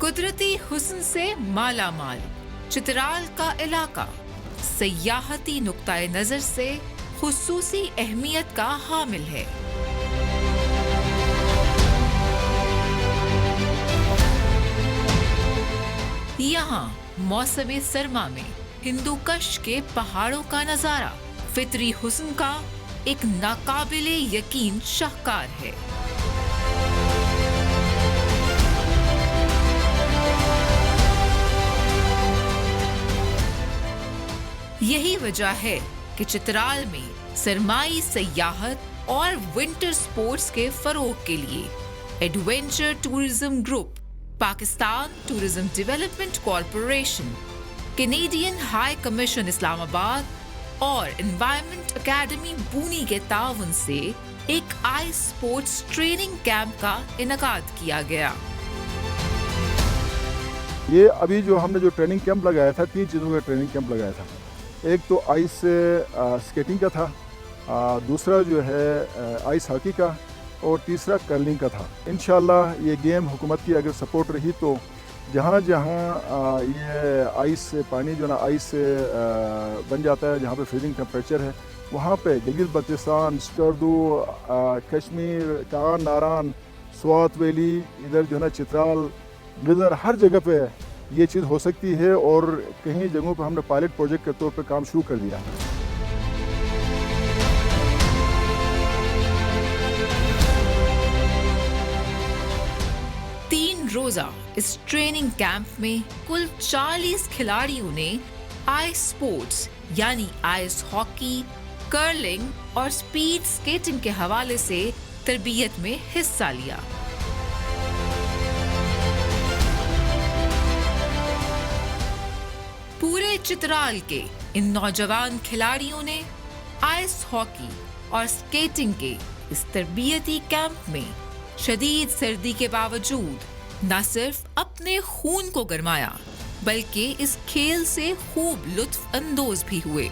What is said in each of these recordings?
कुदरती हुस्न से माला माल चित्राल का इलाका सयाहती नुक्ताए नजर से खुसूसी अहमियत का हामिल है। यहाँ मौसम सरमा में हिंदुकश के पहाड़ों का नजारा फितरी हुस्न का एक नाकाबिले यकीन शाहकार है। यही वजह है कि चित्राल में सरमाई सयाहत और विंटर स्पोर्ट्स के फरोग के लिए adventure tourism group, Pakistan tourism development corporation, Canadian high commission Islamabad और एनवायरनमेंट एकेडमी बूनी के ताउन से एक आइस स्पोर्ट्स ट्रेनिंग कैंप का इनेकाद किया गया। ये अभी जो हमने जो ट्रेनिंग कैंप लगाया था, 3 चीज़ों का ट्रेनिंग कैंप लगाया था। एक तो आइस स्केटिंग का था, दूसरा जो है आइस हॉकी का, और तीसरा कर्लिंग का था। इंशाल्लाह ये गेम हुकूमत की अगर सपोर्ट रही तो जहाँ जहाँ ये आइस पानी जो ना आइस बन जाता है, जहाँ पे फ्रीजिंग टेम्परेचर है, वहाँ पे गिलगित बल्तिस्तान, स्कर्दू, कश्मीर, कान, नारान, स्वात वैली, इधर जो है ना चित्राल, गिदर, हर जगह पे ये चीज़ हो सकती है। और कहीं जगहों पर हमने पायलट प्रोजेक्ट के तौर पर काम शुरू कर दिया है। रोजा इस ट्रेनिंग कैंप में कुल 40 खिलाड़ियों ने आइस स्पोर्ट्स यानी आइस हॉकी, कर्लिंग और स्पीड स्केटिंग के हवाले से तरबियत में हिस्सा लिया। पूरे चित्राल के इन नौजवान खिलाड़ियों ने आइस हॉकी और स्केटिंग के इस तरबियती कैंप में शदीद सर्दी के बावजूद न सिर्फ अपने खून को गरमाया बल्कि इस खेल से खूब लुत्फ अंदोज भी हुए।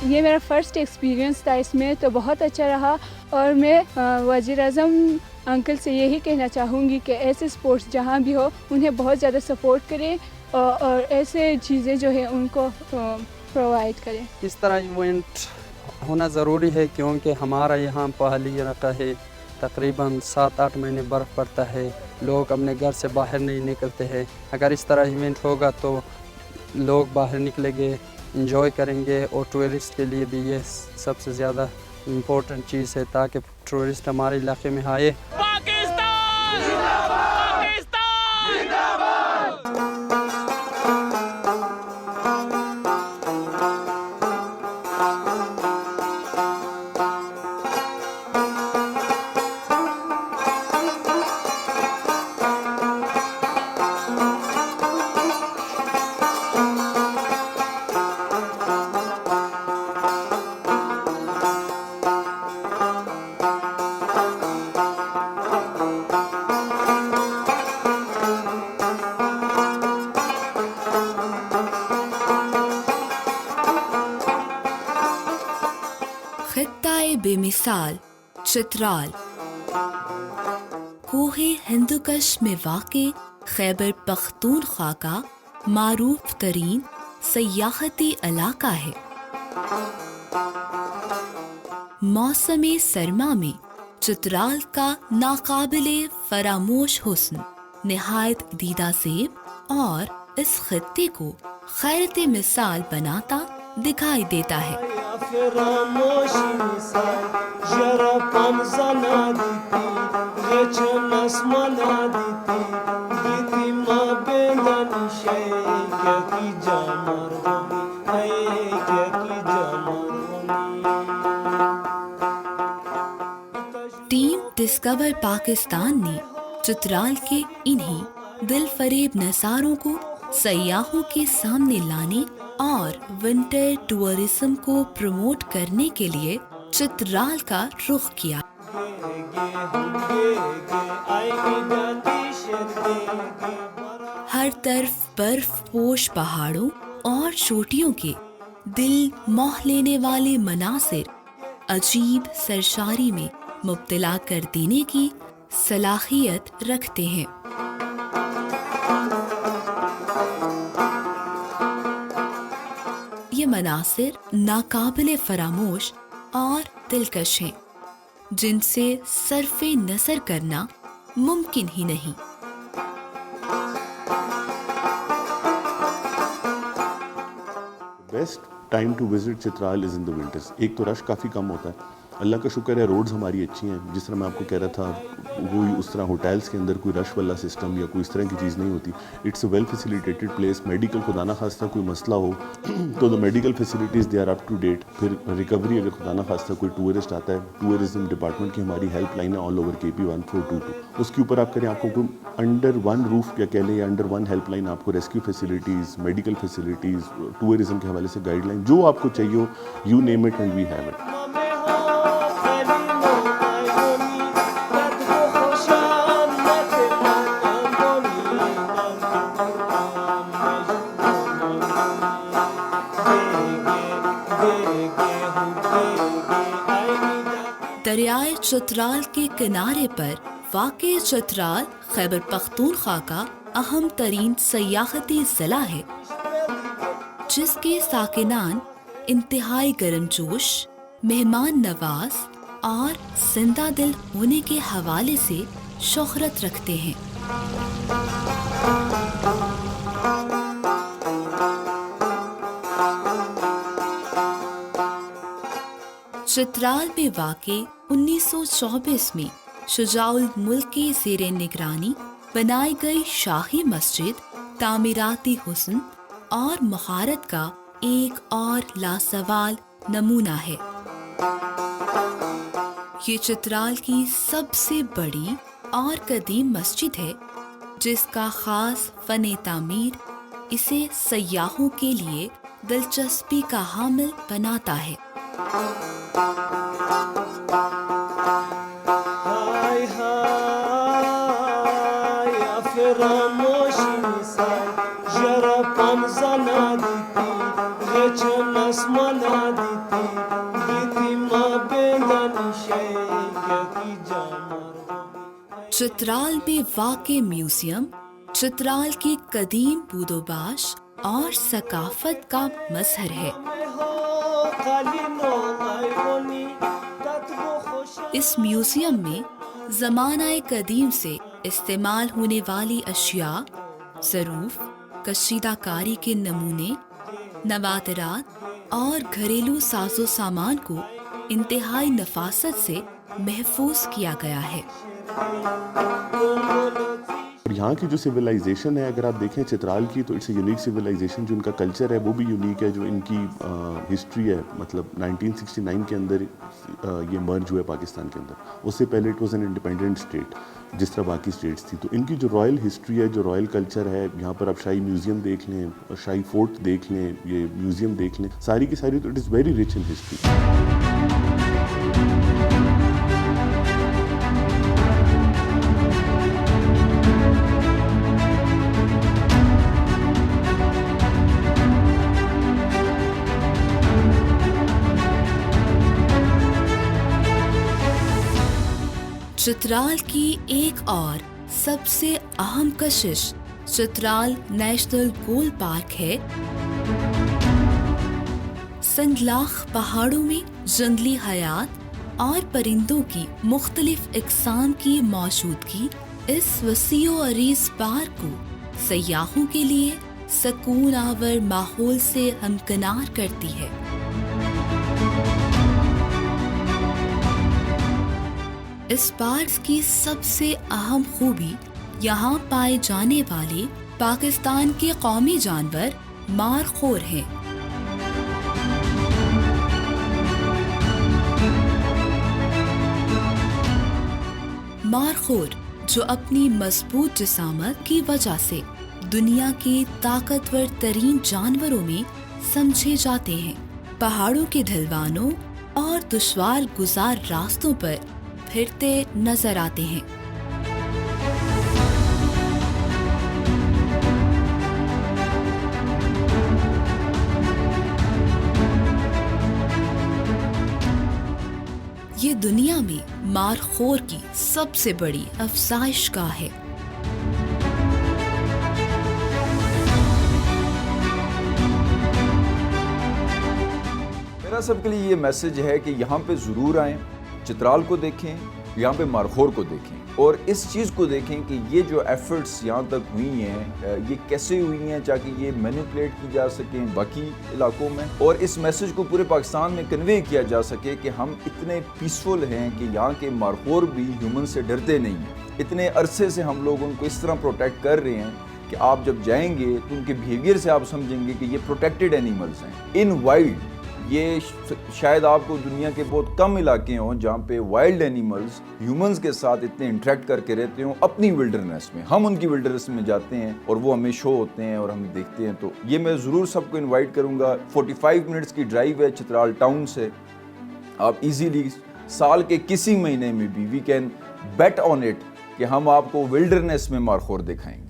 ये मेरा फर्स्ट एक्सपीरियंस था इसमें, तो बहुत अच्छा रहा। और मैं वज़ीर आज़म अंकल से यही कहना चाहूँगी कि ऐसे स्पोर्ट्स जहाँ भी हो उन्हें बहुत ज़्यादा सपोर्ट करें और ऐसे चीज़ें जो है उनको प्रोवाइड करें। इस तरह इवेंट होना ज़रूरी है क्योंकि हमारा यहाँ पहाड़ी इलाका है, तकरीबन 7-8 महीने बर्फ़ पड़ता है, लोग अपने घर से बाहर नहीं निकलते हैं। अगर इस तरह इवेंट होगा तो लोग बाहर निकलेंगे, इंजॉय करेंगे, और टूरिस्ट के लिए भी ये सबसे ज़्यादा इम्पोर्टेंट चीज़ है ताकि टूरिस्ट हमारे इलाके में आए। बेमिसाल चित्राल कोहे हिंदुकश में वाक़े खैबर पख्तूनख्वा का मारूफ तरीन सयाहती इलाका है। मौसम सरमा में चित्राल का नाकाबिले फरामोश हुस्न निहायत दीदा सेब और इस खित्ते को खैरत मिसाल बनाता दिखाई देता है। टीम डिस्कवर पाकिस्तान ने चित्राल के इन्हीं दिल फरेब नज़ारों को सयाहों के सामने लाने और विंटर टूरिज्म को प्रमोट करने के लिए चित्राल का रुख किया। हर तरफ बर्फ पोश पहाड़ों और चोटियों के दिल मोह लेने वाले मनासिर अजीब सरशारी में मुब्तला कर देने की सलाहियत रखते हैं। ये मनासिर नाकाबिले फरामोश और दिलकश हैं, जिनसे सरफे नजर करना मुमकिन ही नहीं। Best time to visit Chitral is in the winters. एक तो रश काफ़ी कम होता है, अल्लाह का शुक्र है रोड्स हमारी अच्छी हैं। जिस तरह मैं आपको कह रहा था, कोई उस तरह होटल्स के अंदर कोई रश वाला सिस्टम या कोई इस तरह की चीज़ नहीं होती। It's a well facilitated place. Medical खुदा ना खास्ता कोई मसला हो तो the medical facilities they are up to date. फिर रिकवरी अगर खुदा ना खास्ता कोई टूरिस्ट आता है, टूरिज्म डिपार्टमेंट की हमारी हेल्प लाइन है ऑल ओवर KP 1422, उसके ऊपर आप करें, आपको कोई अंडर वन रूफ या कह लें या अंडर वन हेल्प लाइन आपको rescue facilities, medical facilities, tourism के हवाले से गाइडलाइन जो आपको चाहिए हो, you name it and we have it. दरियाए चित्राल के किनारे पर वाक़े चित्राल खैबर पख्तूनख्वा का अहम तरीन सयाहती ज़िला है, जिसके साकिनान इंतहाई गर्मजोश, मेहमान नवाज और जिंदा दिल होने के हवाले से शोहरत रखते हैं। चित्राल में वाक़े 1924 में शुजाउल मुल्क के ज़ेरे निगरानी बनाई गई शाही मस्जिद तामीराती हुस्न और महारत का एक और लासवाल नमूना है। ये चित्राल की सबसे बड़ी और कदीम मस्जिद है, जिसका ख़ास फ़न तामीर इसे सयाहों के लिए दिलचस्पी का हामिल बनाता है। चित्राल में वाक़े म्यूजियम चित्राल की कदीम बूदोबाश और सकाफत का मजहर है। इस म्यूजियम में ज़मानाए कदीम से इस्तेमाल होने वाली अशिया, ज़रूफ, कशीदाकारी के नमूने, नवादरात और घरेलू साजो सामान को इंतहाई नफासत से महफूज किया गया है। और यहाँ की जो सिविलाइजेशन है, अगर आप देखें चित्राल की, तो इट्स यूनिक सिविलाइजेशन। जो इनका कल्चर है वो भी यूनिक है। जो इनकी हिस्ट्री है, मतलब 1969 के अंदर ये मर्ज हुआ है पाकिस्तान के अंदर। उससे पहले it was an independent state जिस तरह बाकी स्टेट्स थी। तो इनकी जो रॉयल हिस्ट्री है, जो रॉयल कल्चर है, यहाँ पर आप शाही म्यूज़ियम देख लें, शाही फोर्ट देख लें, ये म्यूज़ियम देख लें, सारी की सारी, तो it is very rich in history. Chitral की एक और सबसे अहम कशिश चित्राल नेशनल गोल पार्क है। संगलाख पहाड़ों में जंगली हयात और परिंदों की मुख्तलिफ इकसाम की मौजूदगी इस वसीओ अरीज पार्क को सयाहों के लिए सकून आवर माहौल से हमकिनार करती है। इस पार्क की सबसे अहम खूबी यहाँ पाए जाने वाले पाकिस्तान के कौमी जानवर मारखोर हैं। मारखोर जो अपनी मजबूत जिसामत की वजह से दुनिया के ताकतवर तरीन जानवरों में समझे जाते हैं, पहाड़ों के ढलवानों और दुश्वार गुजार रास्तों पर फिरते नजर आते हैं। ये दुनिया में मारखोर की सबसे बड़ी अफज़ाइशगाह है। سب کے لیے یہ میسج ہے کہ یہاں پہ ضرور آئیں، چترال کو دیکھیں، یہاں پہ مارخور کو دیکھیں اور اس چیز کو دیکھیں کہ یہ جو ایفرٹس یہاں تک ہوئی ہیں یہ کیسے ہوئی ہیں تاکہ یہ مینیپولیٹ کی جا سکیں باقی علاقوں میں، اور اس میسج کو پورے پاکستان میں کنوے کیا جا سکے کہ ہم اتنے پیسفل ہیں کہ یہاں کے مارخور بھی ہیومن سے ڈرتے نہیں ہیں، اتنے عرصے سے ہم لوگ ان کو اس طرح پروٹیکٹ کر رہے ہیں کہ آپ جب جائیں گے تو ان کے بیہیویئر سے آپ سمجھیں گے کہ یہ پروٹیکٹڈ اینیملز ہیں ان وائلڈ۔ یہ شاید آپ کو دنیا کے بہت کم علاقے ہوں جہاں پہ وائلڈ اینیملز ہیومنز کے ساتھ اتنے انٹریکٹ کر کے رہتے ہوں اپنی ولڈرنیس میں۔ ہم ان کی ولڈرنیس میں جاتے ہیں اور وہ ہمیں شو ہوتے ہیں اور ہمیں دیکھتے ہیں، تو یہ میں ضرور سب کو انوائٹ کروں گا۔ 45 منٹس کی ڈرائیو ہے چترال ٹاؤن سے، آپ ایزیلی سال کے کسی مہینے میں بھی we can bet on it کہ ہم آپ کو ولڈرنیس میں مارخور دکھائیں گے۔